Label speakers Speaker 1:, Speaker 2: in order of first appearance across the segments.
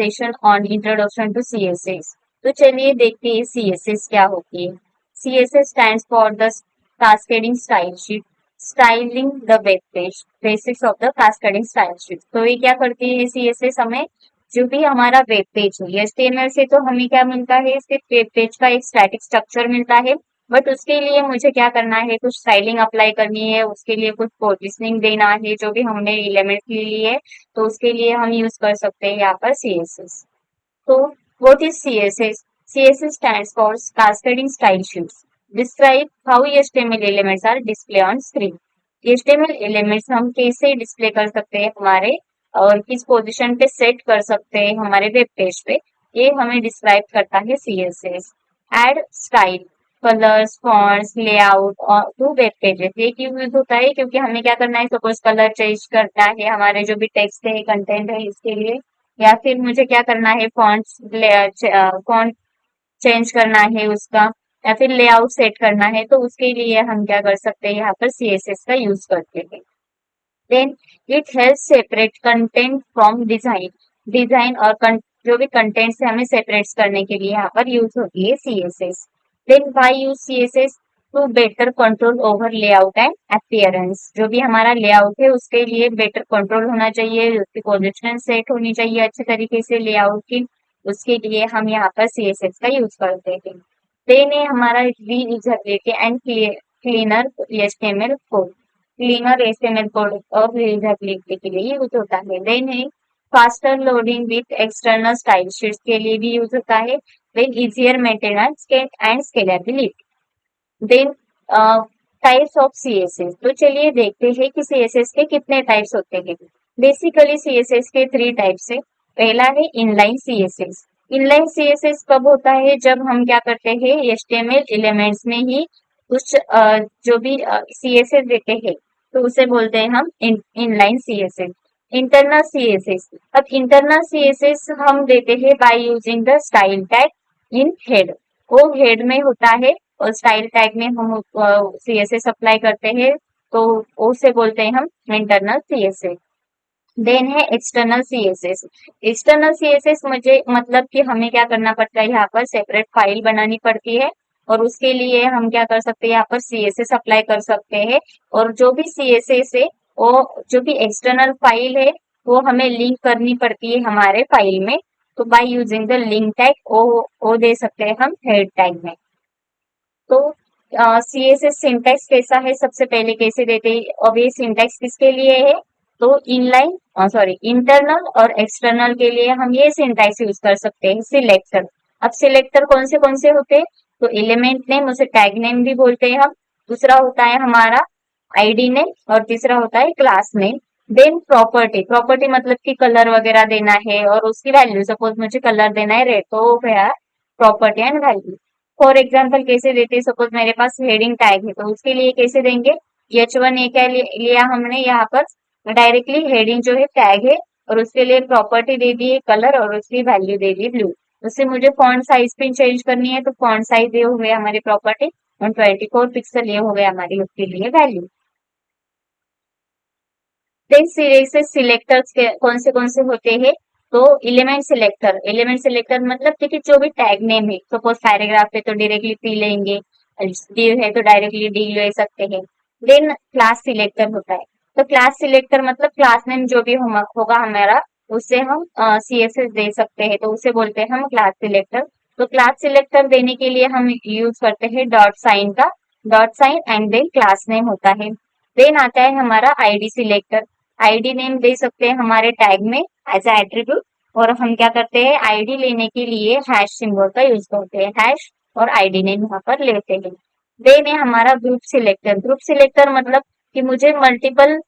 Speaker 1: Session on introduction to CSS. तो चलिए देखते हैं सीएसएस क्या होती है। CSS stands for the cascading style sheet, styling the web page, basics of the cascading style sheet. तो ये क्या करती है सीएसएस, हमें जो भी हमारा वेब पेज है एचटीएमएल से तो हमें क्या मिलता है, सिर्फ वेब पेज का एक स्टैटिक स्ट्रक्चर मिलता है, बट उसके लिए मुझे क्या करना है, कुछ स्टाइलिंग अप्लाई करनी है, उसके लिए कुछ पोजिशनिंग देना है, जो भी हमने एलिमेंट ले लिए है, तो उसके लिए हम यूज कर सकते हैं यहाँ पर सीएसएस। तो what is CSS? CSS stands for cascading style sheets, describe how HTML elements are display on screen. HTML elements हम कैसे डिस्प्ले कर सकते हैं हमारे, और किस पोजीशन पे सेट कर सकते हैं हमारे वेब पेज पे, ये हमें डिस्क्राइब करता है CSS. Add style, colours, fonts, layout और टू वेब पेजेस, ये क्यों यूज होता है, क्योंकि हमें क्या करना है, सपोज कलर चेंज करता है हमारे जो भी टेक्स्ट है, कंटेंट है, इसके लिए, या फिर मुझे क्या करना है, फॉन्ट चेंज करना है उसका, या फिर लेआउट सेट करना है, तो उसके लिए हम क्या कर सकते हैं, यहाँ पर सीएसएस का यूज करते हैं। Then it help separate content from design, design और जो भी कंटेंट से हमें सेपरेट करने के लिए यहाँ पर यूज होती है CSS. Then why use CSS? To better control over layout and appearance, जो भी हमारा लेआउट है उसके लिए बेटर कंट्रोल होना चाहिए, उसकी पोजिशन सेट होनी चाहिए अच्छे तरीके से लेआउट की, उसके लिए हम यहाँ पर सीएसएस का यूज करते हैं। देन है हमारा reusability and cleaner HTML code, cleaner HTML code और रीयूजेबिलिटी के लिए यूज होता है। देन है faster loading with external style sheets के लिए भी यूज होता है। Then easier maintenance and scalability. Then types of CSS, तो चलिए देखते हैं कि सीएसएस के कितने टाइप्स होते हैं। बेसिकली सीएसएस के 3 टाइप्स है। पहला है इनलाइन सीएसएस। इनलाइन सीएसएस कब होता है, जब हम क्या करते हैं, एचटीएमएल एलिमेंट्स में ही कुछ जो भी सीएसएस देते हैं, तो उसे बोलते हैं हम इनलाइन सीएसएस। इंटरनल सीएसएस, अब इंटरनल सीएसएस हम देते हैं by using the style tag in head, वो हेड में होता है, और स्टाइल टैग में हम सीएसएस अप्लाई करते हैं, तो उसे बोलते हैं हम इंटरनल सीएसएस। देन है एक्सटर्नल सीएसएस। एक्सटर्नल सीएसएस मुझे मतलब कि हमें क्या करना पड़ता है, यहाँ पर सेपरेट फाइल बनानी पड़ती है, और उसके लिए हम क्या कर सकते हैं, यहाँ पर सीएसएस अप्लाई कर सकते हैं, और जो भी सीएसएस है वो जो भी एक्सटर्नल फाइल है वो हमें लिंक करनी पड़ती है हमारे फाइल में, तो by using the link tag वो दे सकते हैं हम हेड टैग में। तो सीएसएस सिंटैक्स कैसा है, सबसे पहले कैसे देते हैं, अब ये सिंटैक्स किसके लिए है, तो इनलाइन सॉरी इंटरनल और एक्सटर्नल के लिए हम ये सिंटैक्स यूज कर सकते हैं। सिलेक्टर, अब सिलेक्टर कौन से होते हैं, तो एलिमेंट नेम, उसे टैग नेम भी बोलते हैं हम, दूसरा होता है हमारा आईडी नेम, और तीसरा होता है class name. Then property, property मतलब कि कलर वगैरह देना है और उसकी वैल्यू, सपोज मुझे कलर देना है रेड, तो property and value. For example कैसे देते हैं, सपोज मेरे पास हेडिंग टैग है, तो उसके लिए कैसे देंगे, H1 ए क्या लिया हमने यहाँ पर, डायरेक्टली हेडिंग जो है टैग है, और उसके लिए प्रॉपर्टी दे दी है कलर, और उसकी वैल्यू दे दी ब्लू। उससे मुझे फॉन्ट साइज भी चेंज करनी है, तो फॉन्ट साइज ये हो गया हमारी प्रॉपर्टी, और 24 पिक्सल ये हो गया हमारी उसके लिए वैल्यू। देन सिलेक्टर्स कौन से होते हैं, तो एलिमेंट सिलेक्टर मतलब कि जो भी टैग नेम है, सपोज पैराग्राफ है तो डायरेक्टली पी लेंगे, div है तो डायरेक्टली डी ले सकते हैं। देन क्लास सिलेक्टर होता है, तो क्लास सिलेक्टर मतलब क्लास नेम जो भी होगा हमारा, उससे हम सीएसएस दे सकते हैं, तो उसे बोलते हैं हम क्लास सिलेक्टर। तो क्लास सिलेक्टर देने के लिए हम यूज करते हैं डॉट साइन का, dot sign and then class name होता है। देन आता है हमारा आईडी सिलेक्टर, आईडी नेम दे सकते हैं हमारे टैग में एज ए एट्रीब्यूट, और हम क्या करते हैं, आईडी लेने के लिए हैश सिंबल का यूज करते हैं, हैश और आईडी नेम यहाँ पर लेते हैं। देन है हमारा ग्रुप सिलेक्टर, ग्रुप सिलेक्टर मतलब कि मुझे मल्टीपल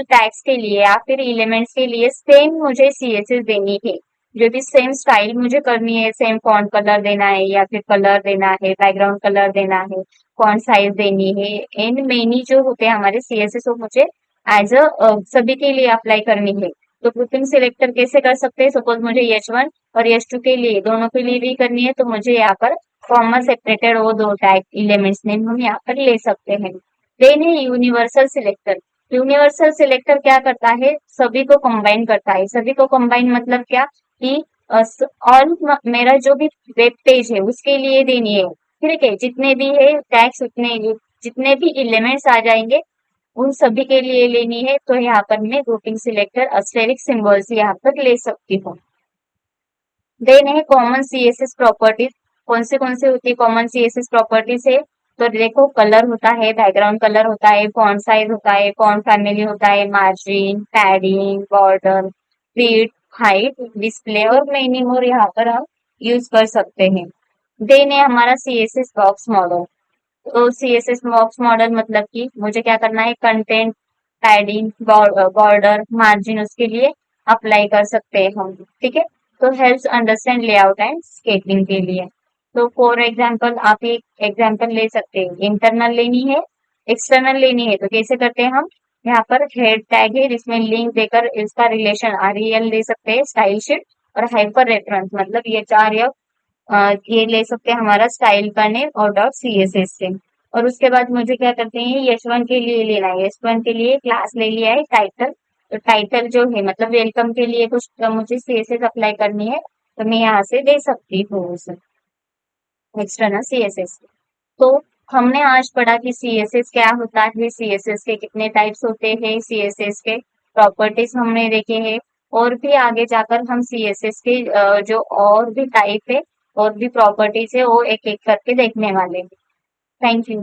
Speaker 1: टैग्स के लिए या फिर एलिमेंट्स के लिए सेम मुझे सीएसएस देनी है, जो भी सेम स्टाइल मुझे करनी है, सेम फॉन्ट कलर देना है, या फिर कलर देना है, बैकग्राउंड कलर देना है, फॉन्ट साइज देनी है, एंड मेनी जो होते हैं हमारे सीएसएस वो मुझे एज सभी के लिए अप्लाई करनी है। तो ग्रुपिंग सिलेक्टर कैसे कर सकते हैं, सपोज मुझे H1 और H2 के लिए दोनों के लिए भी करनी है, तो मुझे यहाँ पर कॉमा सेपरेटेड वो 2 टैग एलिमेंट्स नेम हम यहाँ पर ले सकते हैं। देन है यूनिवर्सल सिलेक्टर, यूनिवर्सल सिलेक्टर क्या करता है, सभी को कंबाइन करता है। सभी को कंबाइन मतलब क्या कि ऑल मेरा जो भी वेब पेज है उसके लिए देनी है, ठीक है। जितने भी है टैग्स, उतने जितने भी एलिमेंट्स आ जाएंगे उन सभी के लिए लेनी है। तो यहाँ पर मैं ग्रुपिंग सिलेक्टर अस्टेरिक सिंबल्स यहाँ पर ले सकती हूँ। देन है कॉमन सीएसएस प्रॉपर्टीज। कौन से होती है कॉमन सीएसएस प्रॉपर्टीज है, तो देखो कलर होता है, बैकग्राउंड कलर होता है, फॉन्ट साइज होता है, फॉन्ट फैमिली होता है, margin, padding, border, width, height, display और मेनी मोर यहाँ पर हम यूज कर सकते हैं। देन है हमारा सीएसएस बॉक्स मॉडल। तो सीएसएस बॉक्स मॉडल मतलब कि मुझे क्या करना है, कंटेंट, पैडिंग, बॉर्डर, मार्जिन उसके लिए अप्लाई कर सकते हैं हम, ठीक है। तो helps understand layout and sketching के लिए। तो फॉर एग्जांपल आप एक एग्जांपल ले सकते हैं, इंटरनल लेनी है, एक्सटर्नल लेनी है तो कैसे करते हैं हम, यहाँ पर हेड टैग है जिसमें लिंक देकर इसका रिलेशन आरईएल ले सकते हैं, स्टाइल शीट और हाइपर रेफरेंस, मतलब ये चार या ये ले सकते हैं हमारा स्टाइल का नेम और डॉट सीएसएस से। और उसके बाद मुझे क्या करते हैं, यशवन के लिए लेना है, यशवन के लिए क्लास ले लिया है टाइटल। तो टाइटल जो है मतलब वेलकम के लिए कुछ मुझे सीएसएस अप्लाई करनी है, तो मैं यहाँ से दे सकती हूँ उसे एक्सटर्नल सीएसएस। तो हमने आज पढ़ा कि सीएसएस क्या होता है, सीएसएस के कितने टाइप्स होते हैं, सीएसएस के प्रॉपर्टीज हमने देखे हैं। और भी आगे जाकर हम सीएसएस के जो और भी टाइप है और भी प्रॉपर्टीज है वो एक एक करके देखने वाले हैं। Thank you.